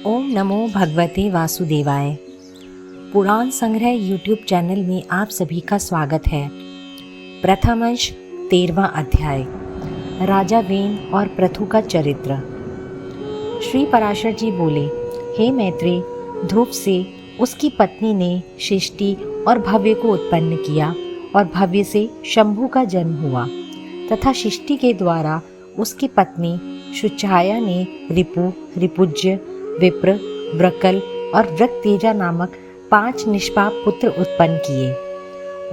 ओम नमो भगवते वासुदेवाय। पुराण संग्रह यूट्यूब चैनल में आप सभी का स्वागत है। प्रथम अंश 13वां अध्याय, राजा वेन और पृथु का चरित्र। श्री पराशर जी बोले, हे मैत्रेय, ध्रुव से उसकी पत्नी ने शिष्टि और भव्य को उत्पन्न किया और भव्य से शंभु का जन्म हुआ तथा शिष्टि के द्वारा उसकी पत्नी शुचाया ने रिपु, रिपुज्य, विप्र, ब्रकल और वृक्तेजा नामक 5 निष्पाप पुत्र उत्पन्न किए।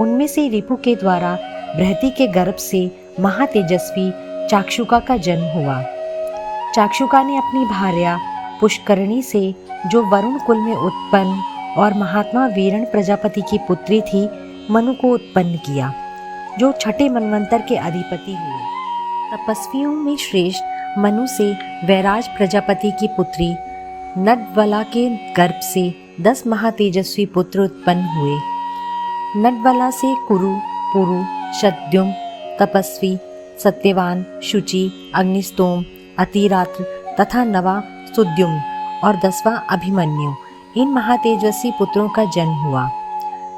उनमें से रिपु के द्वारा बृहति के गर्भ से महातेजस्वी चाक्षुका का जन्म हुआ। चाक्षुका ने अपनी भार्या पुष्करणी से, जो वरुण कुल में उत्पन्न और महात्मा वीरण प्रजापति की पुत्री थी, मनु को उत्पन्न किया, जो छठे मनवंतर के अधिपति हुए। तपस्वियों में श्रेष्ठ मनु से वैराज प्रजापति की पुत्री नटवला के गर्भ से 10 महातेजस्वी पुत्र उत्पन्न हुए। नटवला से कुरु, पुरु, शतद्युम, तपस्वी, सत्यवान, शुचि, अग्निस्तोम, अतिरात्र तथा नवा सुद्युम और 10वां अभिमन्यु, इन महातेजस्वी पुत्रों का जन्म हुआ।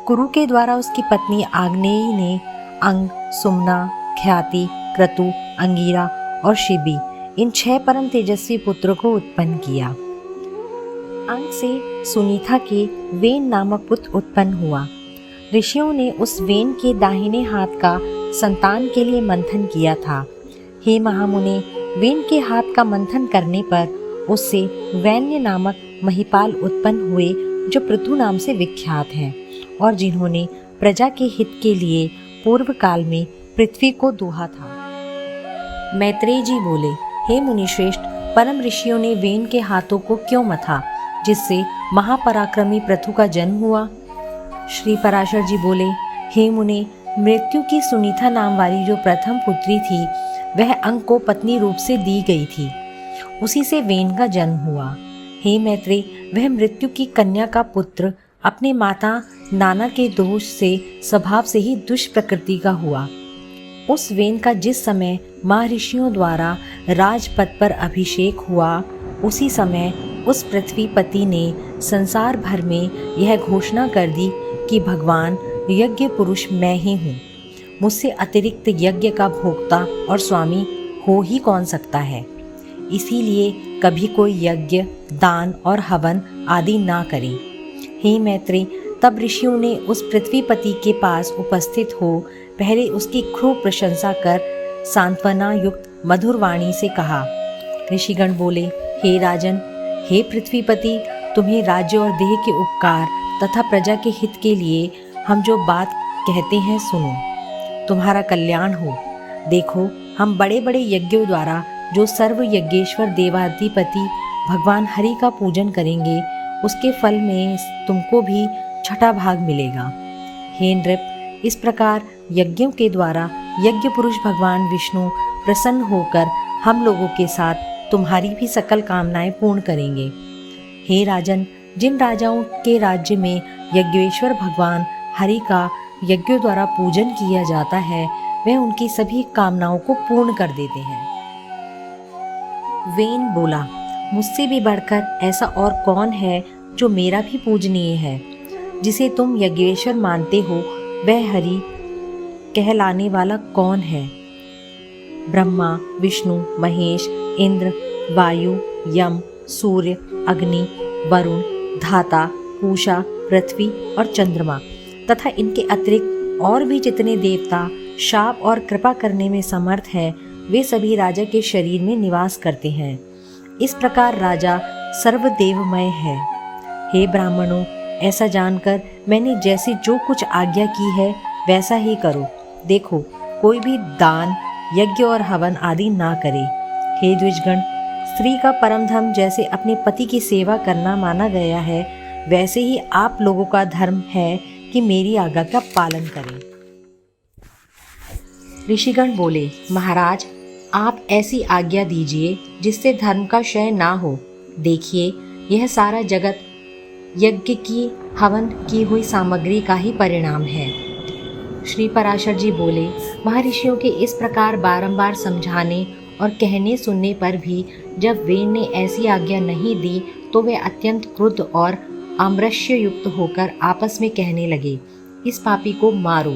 कुरु के द्वारा उसकी पत्नी आग्नेयी ने अंग, सुमना, ख्याति, क्रतु, अंगीरा और शिबी, इन 6 परम तेजस्वी पुत्रों को उत्पन्न किया। अंग से सुनीता के वेन नामक पुत्र उत्पन्न हुआ। ऋषियों ने उस वेन के दाहिने हाथ का संतान के लिए मंथन किया था। हे महामुने, वेन के हाथ का मंथन करने पर उससे वैन्य नामक महिपाल उत्पन्न हुए, जो पृथु नाम से विख्यात हैं और जिन्होंने प्रजा के हित के लिए पूर्व काल में पृथ्वी को दोहा था। मैत्रेय जी बोले, हे मुनिश्रेष्ठ, परम ऋषियों ने वेन के हाथों को क्यों मथा, जिससे महापराक्रमी पृथु का जन्म हुआ? श्री पराशर जी बोले, हे मुने, मृत्यु की सुनीता नाम वाली जो प्रथम पुत्री थी, वह अंग को पत्नी रूप से दी गई थी। उसी से वेन का जन्म हुआ। हे मैत्रेय, वह मृत्यु की कन्या का पुत्र अपने माता नाना के दोष से स्वभाव से ही दुष्प्रकृति का हुआ। उस वेन का जिस समय महर्षियों द्वारा राजपद पर अभिषेक हुआ, उसी समय उस पृथ्वीपति ने संसार भर में यह घोषणा कर दी कि भगवान यज्ञ पुरुष मैं ही हूँ। मुझसे अतिरिक्त यज्ञ का भोक्ता और स्वामी हो ही कौन सकता है। इसीलिए कभी कोई यज्ञ, दान और हवन आदि ना करे। हे मैत्रेय, तब ऋषियों ने उस पृथ्वीपति के पास उपस्थित हो पहले उसकी खूब प्रशंसा कर सांत्वना युक्त मधुर वाणी से कहा। ऋषिगण बोले, हे राजन, हे पृथ्वीपति, तुम्हें राज्य और देह के उपकार तथा प्रजा के हित के लिए हम जो बात कहते हैं सुनो। तुम्हारा कल्याण हो। देखो, हम बड़े बड़े यज्ञों द्वारा जो सर्व यज्ञेश्वर देवाधिपति भगवान हरि का पूजन करेंगे, उसके फल में तुमको भी छठा भाग मिलेगा। हे नृप, इस प्रकार यज्ञों के द्वारा यज्ञ पुरुष भगवान विष्णु प्रसन्न होकर हम लोगों के साथ तुम्हारी भी सकल कामनाएं पूर्ण करेंगे। हे राजन, जिन राजाओं के राज्य में यज्ञेश्वर भगवान हरि का यज्ञों द्वारा पूजन किया जाता है, वह उनकी सभी कामनाओं को पूर्ण कर देते हैं। वेन बोला, मुझसे भी बढ़कर ऐसा और कौन है जो मेरा भी पूजनीय है? जिसे तुम यज्ञेश्वर मानते हो, वह हरि कहलाने वाला कौन है? ब्रह्मा, विष्णु, महेश, इंद्र, वायु, यम, सूर्य, अग्नि, वरुण, धाता, पूषा, पृथ्वी और चंद्रमा तथा इनके अतिरिक्त और भी जितने देवता शाप और कृपा करने में समर्थ हैं, वे सभी राजा के शरीर में निवास करते हैं। इस प्रकार राजा सर्वदेवमय है। हे ब्राह्मणों, ऐसा जानकर मैंने जैसे जो कुछ आज्ञा की है, वैसा ही करो। देखो, कोई भी दान, यज्ञ और हवन आदि ना करे। हे द्विजगण, स्त्री का परम धर्म जैसे अपने पति की सेवा करना माना गया है, वैसे ही आप लोगों का धर्म है कि मेरी आज्ञा का पालन करें। ऋषिगण बोले, महाराज, आप ऐसी आज्ञा दीजिए जिससे धर्म का क्षय ना हो। देखिए, यह सारा जगत यज्ञ की हवन की हुई सामग्री का ही परिणाम है। श्री पराशर जी बोले, महर्षियों के इस प्रकार बारंबार समझाने और कहने सुनने पर भी जब वेन ने ऐसी आज्ञा नहीं दी तो वे अत्यंत क्रुद्ध और आम्रश्य युक्त होकर आपस में कहने लगे, इस पापी को मारो।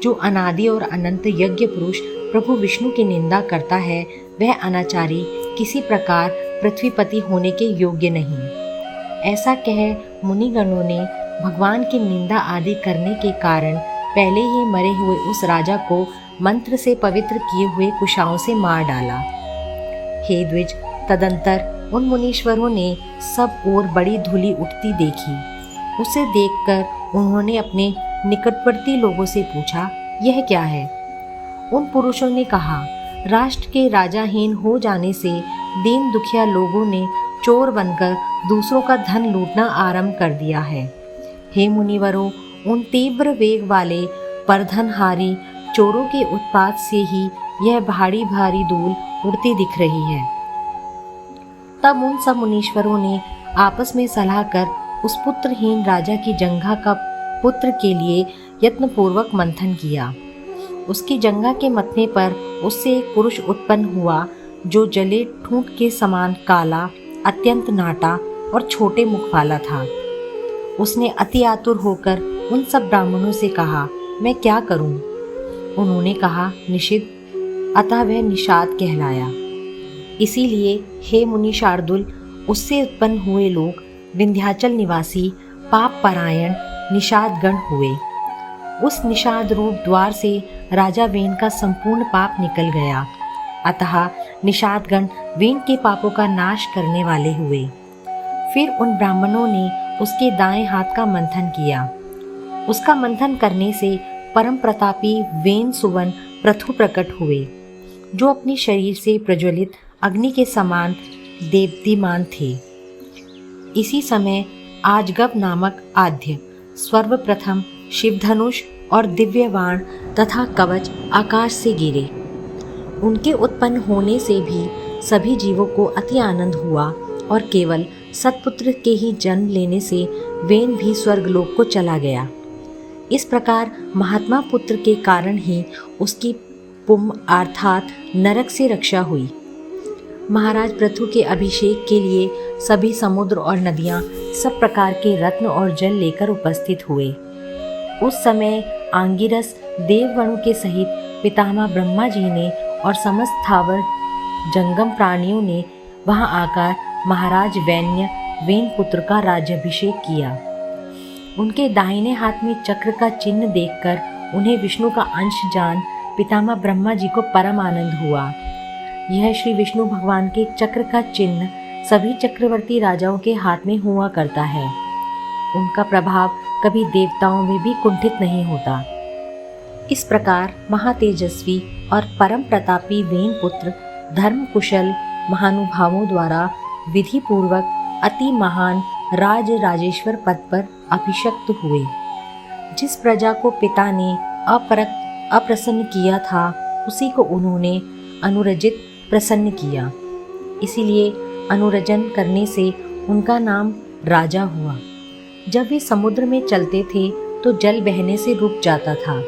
जो अनादि और अनंत यज्ञ पुरुष प्रभु विष्णु की निंदा करता है, वह अनाचारी किसी प्रकार पृथ्वीपति होने के योग्य नहीं। ऐसा कह मुनिगणों ने भगवान की निंदा आदि करने के कारण पहले ही मरे हुए उस राजा को मंत्र से पवित्र किए हुए कुशाओं से मार डाला। हे द्विज, तदंतर उन मुनीश्वरों ने सब ओर बड़ी धूलि उठती देखी। उसे देखकर उन्होंने अपने निकटवर्ती लोगों से पूछा, यह क्या है? उन पुरुषों ने कहा, राष्ट्र के राजाहीन हो जाने से दीन दुखिया लोगों ने चोर बनकर दूसरों का धन लूटना आरंभ कर दिया है। हे मुनिवरों, उन तीव्र वेग वाले परधनहारी चोरों के उत्पात से ही यह भारी भारी धूल उड़ती दिख रही है। तब उन सब मुनीश्वरों ने आपस में सलाह कर उस पुत्रहीन राजा की जंघा का पुत्र के लिए यत्नपूर्वक मंथन किया। उसकी जंघा के मथने पर उससे एक पुरुष उत्पन्न हुआ जो जले ठूंठ के समान काला, अत्यंत नाटा और छोटे मुख वाला था। उसने अति आतुर होकर उन सब ब्राह्मणों से कहा, मैं क्या करूं? उन्होंने कहा, निषिद्ध। अतः वह निषाद कहलाया। इसीलिए हे मुनि शार्दुल, उससे उत्पन्न हुए लोग विंध्याचल निवासी पाप परायण निषादगण हुए। उस निषाद रूप द्वार से राजा वेन का संपूर्ण पाप निकल गया। अतः निषादगण वेन के पापों का नाश करने वाले हुए। फिर उन ब्राह्मणों ने उसके दाएं हाथ का मंथन किया। उसका मंथन करने से परम प्रतापी वेन सुवन प्रथु प्रकट हुए, जो अपने शरीर से प्रज्वलित अग्नि के समान देदीप्यमान थे। इसी समय आजगब नामक आद्य सर्वप्रथम शिवधनुष और दिव्य बाण तथा कवच आकाश से गिरे। उनके उत्पन्न होने से भी सभी जीवों को अति आनंद हुआ और केवल सत्पुत्र के ही जन्म लेने से वेन भी स्वर्गलोक को चला गया। इस प्रकार महात्मा पुत्र के कारण ही उसकी पुम अर्थात नरक से रक्षा हुई। महाराज पृथु के अभिषेक के लिए सभी समुद्र और नदियां सब प्रकार के रत्न और जल लेकर उपस्थित हुए। उस समय आंगिरस देवगणों के सहित पितामह ब्रह्मा जी ने और समस्त स्थावर जंगम प्राणियों ने वहां आकर महाराज वैन्य वेन पुत्र का राज्याभिषेक किया। उनके दाहिने हाथ में चक्र का चिन्ह देखकर उन्हें विष्णु का अंश जान पितामह ब्रह्मा जी को परम आनंद हुआ। यह श्री विष्णु भगवान के चक्र का चिन्ह सभी चक्रवर्ती राजाओं के हाथ में हुआ करता है। उनका प्रभाव कभी देवताओं में भी कुंठित नहीं होता। इस प्रकार महातेजस्वी और परम प्रतापी वेन पुत्र धर्म कुशल महानुभावों द्वारा विधि पूर्वक अति महान राज राजेश्वर पद पर अभिषिक्त हुए। जिस प्रजा को पिता ने अप्रसन्न किया था, उसी को उन्होंने अनुरजित प्रसन्न किया। इसीलिए अनुरजन करने से उनका नाम राजा हुआ। जब वे समुद्र में चलते थे तो जल बहने से रुक जाता था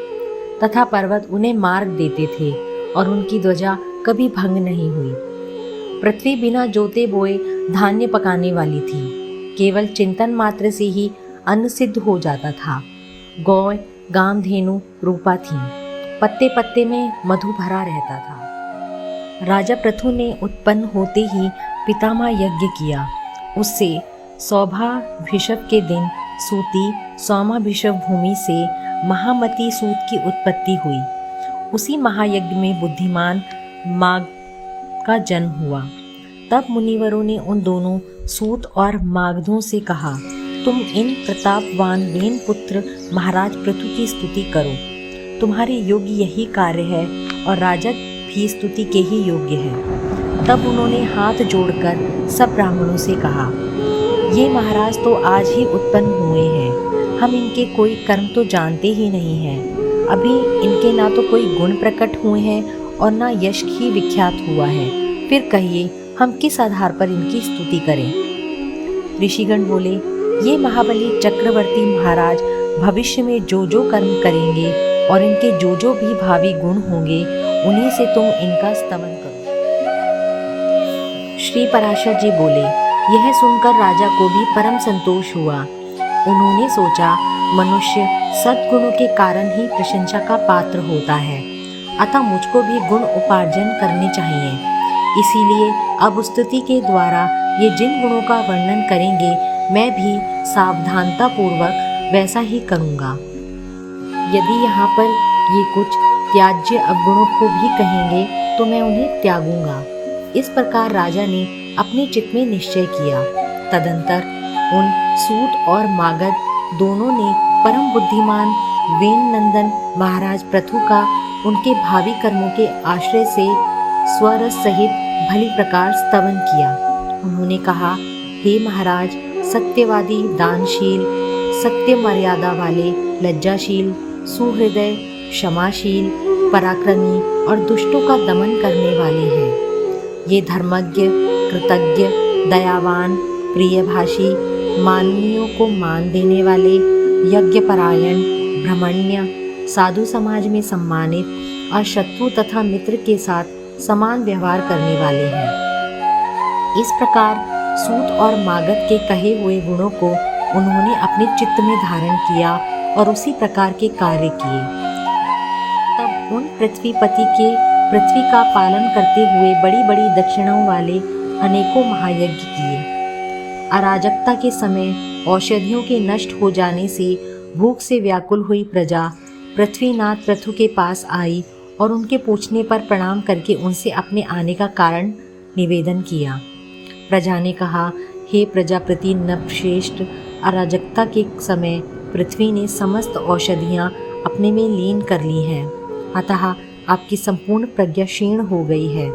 तथा पर्वत उन्हें मार्ग देते थे और उनकी ध्वजा कभी भंग नहीं हुई। पृथ्वी बिना जोते बोए धान्य पकाने वाली थी। केवल चिंतन मात्र से ही अन्न सिद्ध हो जाता था। गौ गामधेनु रूपा थी। पत्ते पत्ते में मधु भरा रहता था। राजा पृथु ने उत्पन्न होते ही पितामह यज्ञ किया। उससे सौभाभिषव के दिन सूती सौमाभिषव भूमि से महामती सूत की उत्पत्ति हुई। उसी महायज्ञ में बुद्धिमान माघ का जन्म हुआ। तब मुनिवरों ने उन दोनों सूत और मागधों से कहा, तुम इन प्रतापवान वेन पुत्र महाराज पृथु की स्तुति करो। तुम्हारे योग्य यही कार्य है और राजा भी स्तुति के ही योग्य है। तब उन्होंने हाथ जोड़कर सब ब्राह्मणों से कहा, ये महाराज तो आज ही उत्पन्न हुए हैं। हम इनके कोई कर्म तो जानते ही नहीं हैं। अभी इनके ना तो कोई गुण प्रकट हुए हैं और ना यश ही विख्यात हुआ है। फिर कहिए हम किस आधार पर इनकी स्तुति करें? ऋषिगण बोले, ये महाबली चक्रवर्ती महाराज भविष्य में जो जो कर्म करेंगे और इनके जो जो भी भावी गुण होंगे, उन्हीं से तुम इनका स्तवन करो। श्री पराशर जी बोले, यह सुनकर राजा को भी परम संतोष हुआ। उन्होंने सोचा, मनुष्य सद्गुणों के कारण ही प्रशंसा का पात्र होता है, अतः मुझको भी गुण उपार्जन करने चाहिए। इसीलिए अब स्तुति के द्वारा ये जिन गुणों का वर्णन करेंगे, मैं भी सावधानता पूर्वक वैसा ही करूँगा। यदि यहाँ पर ये कुछ त्याज्य अवगुणों को भी कहेंगे तो मैं उन्हें त्यागूंगा। इस प्रकार राजा ने अपने चित्त में निश्चय किया। तदंतर उन सूत और मागध दोनों ने परम बुद्धिमान वेन नंदन महाराज पृथु का उनके भावी कर्मों के आश्रय से स्वरस सहित भली प्रकार स्तवन किया। उन्होंने कहा, हे महाराज, सत्यवादी, दानशील, सत्य मर्यादा वाले, लज्जाशील, सुहृदय, क्षमाशील, पराक्रमी और दुष्टों का दमन करने वाले हैं। ये धर्मज्ञ, कृतज्ञ, दयावान, प्रियभाषी, माननीयों को मान देने वाले, यज्ञपरायण, ब्रह्मण्य, साधु समाज में सम्मानित और शत्रु तथा मित्र के साथ समान व्यवहार करने वाले हैं। इस प्रकार सूत और मागध के कहे हुए गुणों को उन्होंने अपने चित्त में धारण किया और उसी प्रकार के कार्य किए। तब उन पृथ्वीपति के पृथ्वी का पालन करते हुए बड़ी बड़ी दक्षिणाओं वाले अनेकों महायज्ञ किए। अराजकता के समय औषधियों के नष्ट हो जाने से भूख से व्याकुल हुई प्रजा पृथ्वीनाथ पृथु के पास आई और उनके पूछने पर प्रणाम करके उनसे अपने आने का कारण निवेदन किया। प्रजा ने कहा, हे प्रजापति नृपश्रेष्ठ, अराजकता के समय पृथ्वी ने समस्त औषधियाँ अपने में लीन कर ली हैं, अतः आपकी संपूर्ण प्रज्ञा क्षीण हो गई है।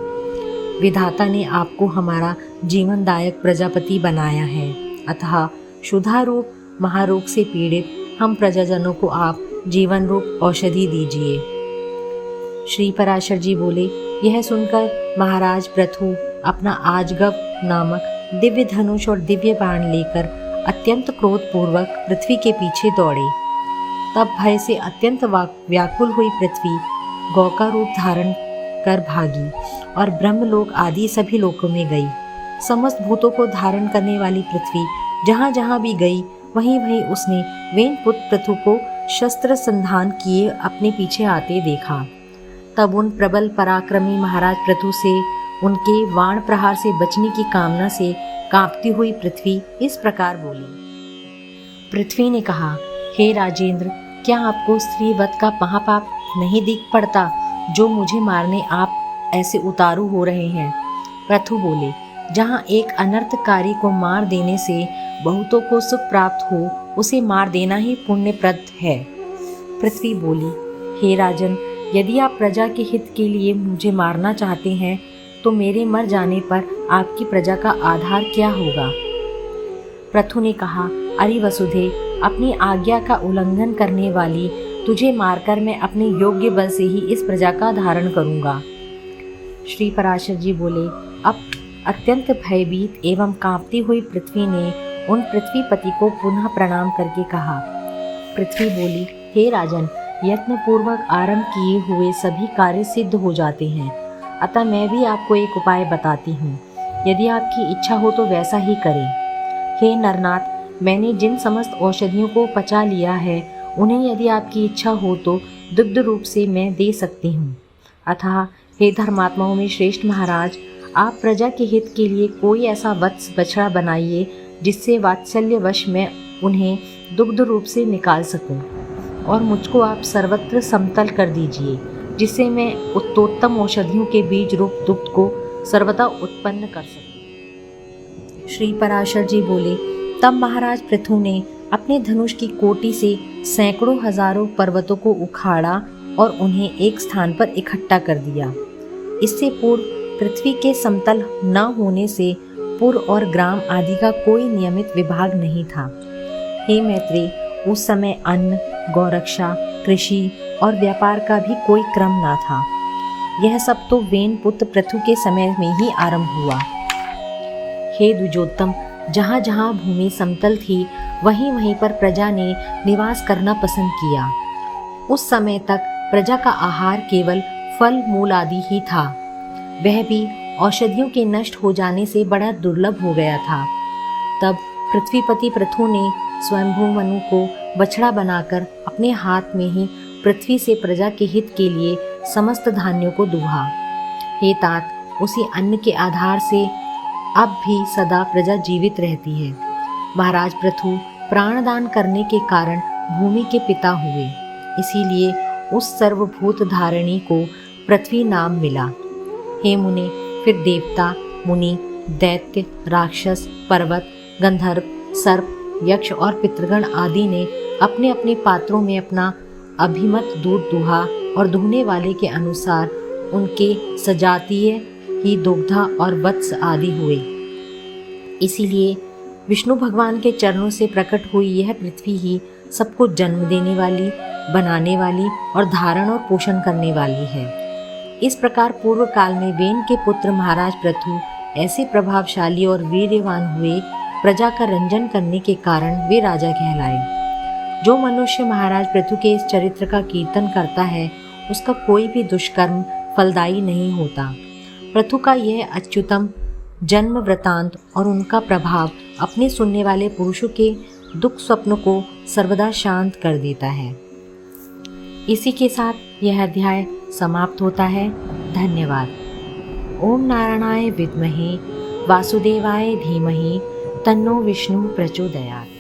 विधाता ने आपको हमारा जीवनदायक प्रजापति बनाया है, अतः क्षुधा रूप महारोग से पीड़ित हम प्रजाजनों को आप जीवन रूप औषधि दीजिए। श्री पराशर जी बोले, यह सुनकर महाराज पृथु अपना आजगव नामक दिव्य धनुष और दिव्य बाण लेकर अत्यंत क्रोधपूर्वक पृथ्वी के पीछे दौड़े। तब भय से अत्यंत व्याकुल हुई पृथ्वी गौ का रूप धारण कर भागी और ब्रह्मलोक आदि सभी लोकों में गई। समस्त भूतों को धारण करने वाली पृथ्वी जहाँ जहाँ भी गई, वहीं वहीं उसने वेनपुत्र पृथु को शस्त्र संधान किए अपने पीछे आते देखा। तब उन प्रबल पराक्रमी महाराज पृथु से उनके वाण प्रहार से बचने की कामना से कांपती हुई पृथ्वी इस प्रकार बोली। पृथ्वी ने कहा, हे राजेंद्र, क्या आपको स्त्रीवध का महापाप नहीं दिख पड़ता जो मुझे मारने आप ऐसे उतारू हो रहे हैं? पृथु बोले, जहाँ एक अनर्थकारी को मार देने से बहुतों को सुख प्राप्त हो, उसे मार देना ही पुण्यप्रद है। पृथ्वी बोली, हे राजन, यदि आप प्रजा के हित के लिए मुझे मारना चाहते हैं तो मेरे मर जाने पर आपकी प्रजा का आधार क्या होगा? पृथु ने कहा, अरे वसुधे, अपनी आज्ञा का उल्लंघन करने वाली तुझे मारकर मैं अपने योग्य बल से ही इस प्रजा का धारण करूंगा। श्री पराशर जी बोले, अब अत्यंत भयभीत एवं कांपती हुई पृथ्वी ने उन पृथ्वीपति को पुनः प्रणाम करके कहा। पृथ्वी बोली, हे राजन, यत्नपूर्वक आरंभ किए हुए सभी कार्य सिद्ध हो जाते हैं, अतः मैं भी आपको एक उपाय बताती हूँ। यदि आपकी इच्छा हो तो वैसा ही करें। हे नरनाथ, मैंने जिन समस्त औषधियों को पचा लिया है, उन्हें यदि आपकी इच्छा हो तो दुग्ध रूप से मैं दे सकती हूँ। अतः हे धर्मात्माओं में श्रेष्ठ महाराज, आप प्रजा के हित के लिए कोई ऐसा वत्स बछड़ा बनाइए जिससे वात्सल्यवश मैं उन्हें दुग्ध रूप से निकाल सकूं, और मुझको आप सर्वत्र समतल कर दीजिए, जिससे मैं उत्तोत्तम औषधियों के बीज रूप दुग्ध को सर्वदा उत्पन्न कर सकूं। श्री पराशर जी बोले, तब महाराज पृथु ने अपने धनुष की कोटि से सैकड़ों हजारों पर्वतों को उखाड़ा और उन्हें एक स्थान पर इकट्ठा कर दिया। इससे पूर्व पृथ्वी के समतल न होने से पुर और ग्राम आदि का कोई नियमित विभाग नहीं था। हे मैत्री, उस समय अन्न, गौरक्षा, कृषि और व्यापार का भी कोई क्रम न था। यह सब तो वेन पुत्र पृथु के समय में ही आरंभ हुआ। हे द्विजोत्तम, जहाँ जहाँ भूमि समतल थी वहीं वहीं पर प्रजा ने निवास करना पसंद किया। उस समय तक प्रजा का आहार केवल फल मूल आदि ही था, वह भी औषधियों के नष्ट हो जाने से बड़ा दुर्लभ हो गया था। तब पृथ्वीपति पृथु ने स्वयंभू मनु को बछड़ा बनाकर अपने हाथ में ही पृथ्वी से प्रजा के हित के लिए समस्त धान्यों को दूहा। हे तात, उसी अन्न के आधार से अब भी सदा प्रजा जीवित रहती है। महाराज पृथु प्राणदान करने के कारण भूमि के पिता हुए, इसीलिए उस सर्वभूत धारिणी को पृथ्वी नाम मिला। हे मुने, फिर देवता, मुनि, दैत्य, राक्षस, पर्वत, गंधर्व, सर्प, यक्ष और पितृगण आदि ने अपने अपने पात्रों में अपना अभिमत दूध दुहा और दुहने वाले के अनुसार उनके सजातीय ही दुग्धा और वत्स आदि हुए। इसीलिए विष्णु भगवान के चरणों से प्रकट हुई यह पृथ्वी ही सबको जन्म देने वाली, बनाने वाली और धारण और पोषण करने वाली है। इस प्रकार पूर्व काल में वेन के पुत्र महाराज पृथु ऐसे प्रभावशाली और वीर्यवान हुए, प्रजा का रंजन करने के कारण वे राजा कहलाए। जो मनुष्य महाराज पृथु के इस चरित्र का कीर्तन करता है, उसका कोई भी दुष्कर्म फलदायी नहीं होता। पृथु का यह अच्युतम जन्म वृतांत और उनका प्रभाव अपने सुनने वाले पुरुषों के दुख स्वप्नों को सर्वदा शांत कर देता है। इसी के साथ यह अध्याय समाप्त होता है। धन्यवाद। ओम नारायणाय विद्महे वासुदेवाय धीमहि तन्नो विष्णु प्रचोदयात्।